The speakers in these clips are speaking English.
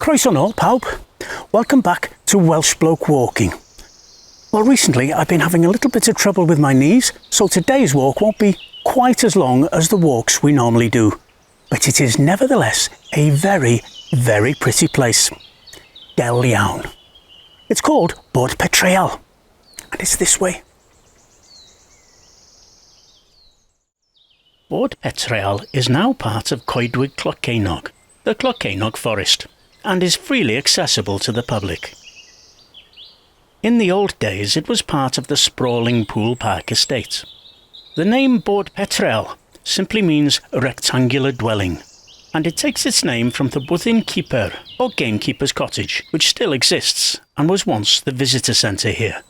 Croeso nôl pawb. Welcome back to Welshbloke Walking. Well, recently I've been having a little bit of trouble with my knees, so today's walk won't be quite as long as the walks we normally do. But it is nevertheless a very, very pretty place. Llyn. It's called Bod Petryal, and it's this way. Bod Petryal is now part of Coedwig Clocaenog, the Clocaenog Forest, and is freely accessible to the public. In the old days it was part of the sprawling Pool Park estate. The name Bod Petryal simply means rectangular dwelling, and it takes its name from the Bwthyn Keeper, or gamekeeper's cottage, which still exists and was once the visitor centre here.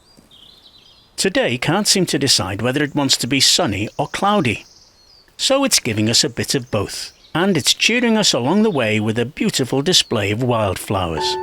Today can't seem to decide whether it wants to be sunny or cloudy, so it's giving us a bit of both, and it's cheering us along the way with a beautiful display of wildflowers.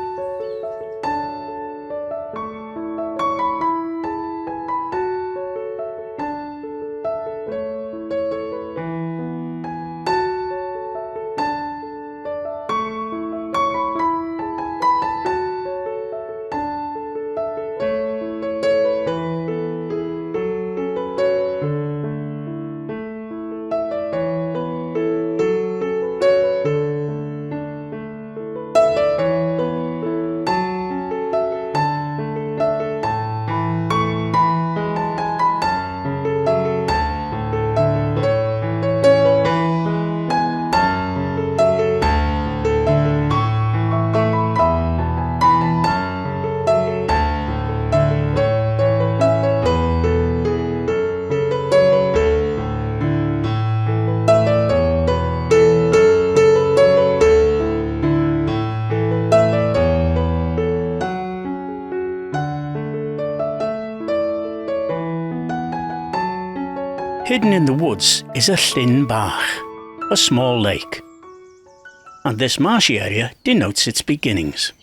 Hidden in the woods is a Llyn bach, a small lake, and this marshy area denotes its beginnings.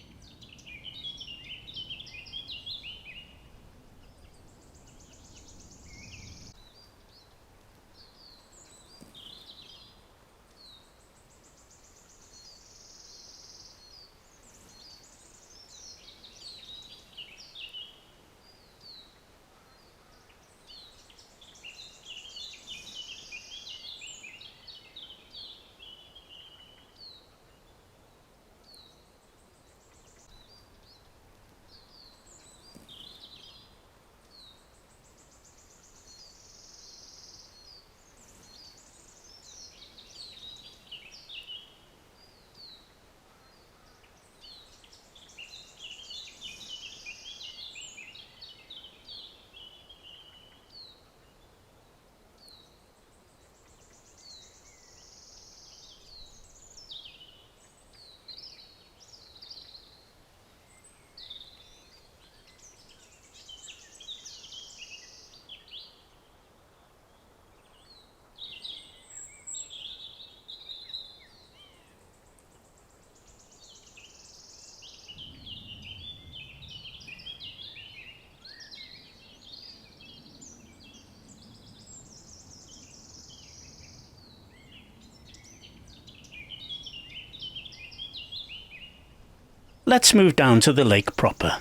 Let's move down to the lake proper.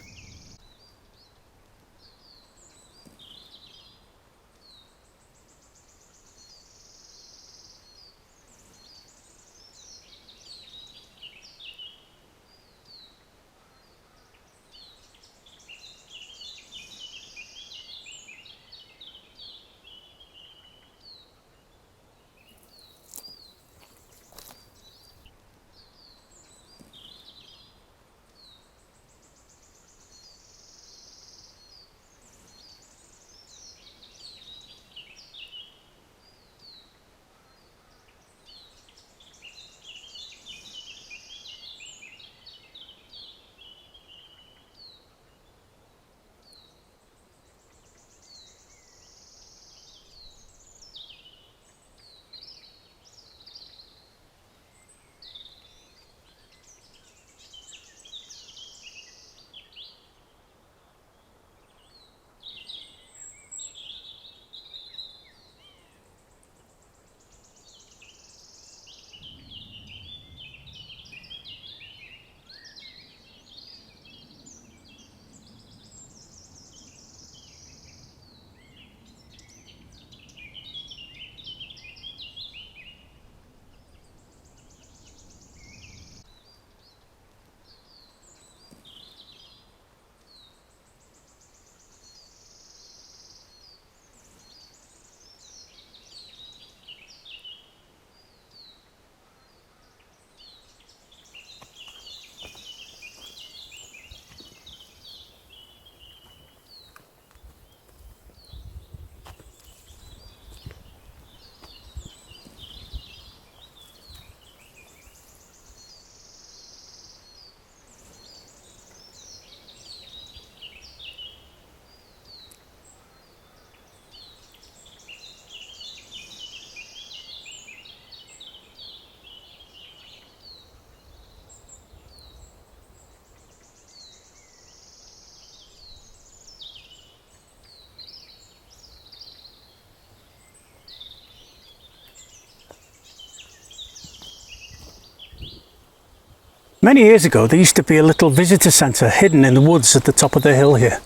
Many years ago there used to be a little visitor centre hidden in the woods at the top of the hill here.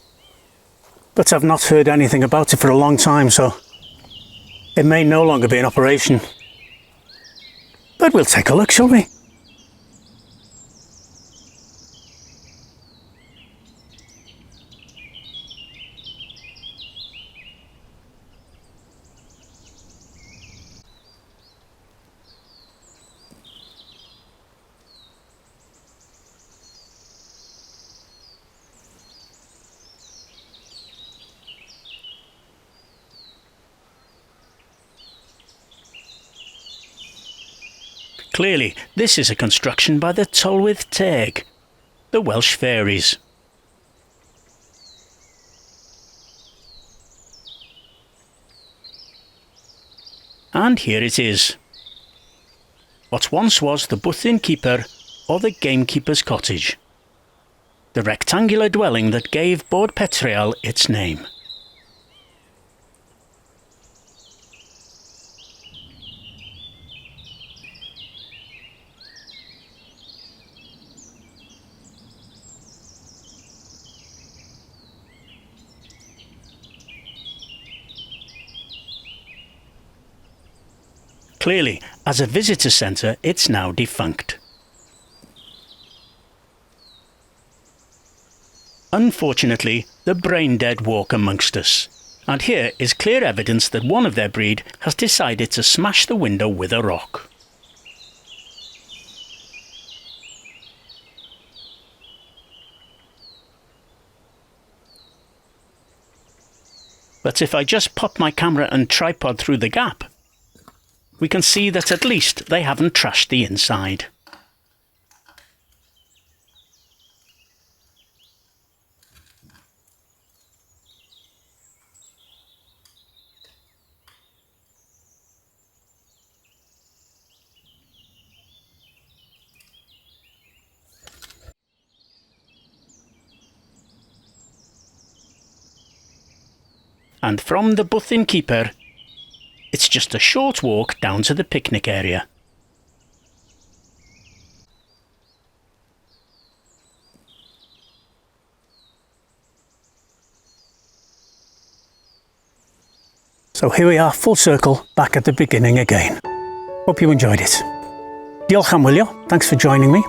But I've not heard anything about it for a long time, so it may no longer be in operation. But we'll take a look, shall we? Clearly, this is a construction by the Tylwyth Teg, the Welsh fairies. And here it is. What once was the Bwthyn Keeper or the Gamekeeper's cottage. The rectangular dwelling that gave Bod Petryal its name. Clearly, as a visitor centre, it's now defunct. Unfortunately, the brain-dead walk amongst us, and here is clear evidence that one of their breed has decided to smash the window with a rock. But if I just pop my camera and tripod through the gap, we can see that at least they haven't trashed the inside. And from the Bwthyn Keeper, it's just a short walk down to the picnic area. So here we are, full circle, back at the beginning again. Hope you enjoyed it. Diolch am wylio, thanks for joining me.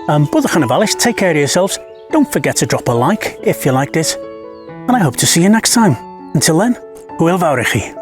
Byddwch yn ofalus, take care of yourselves. Don't forget to drop a like if you liked it. And I hope to see you next time. Until then, hwyl fawr i chi.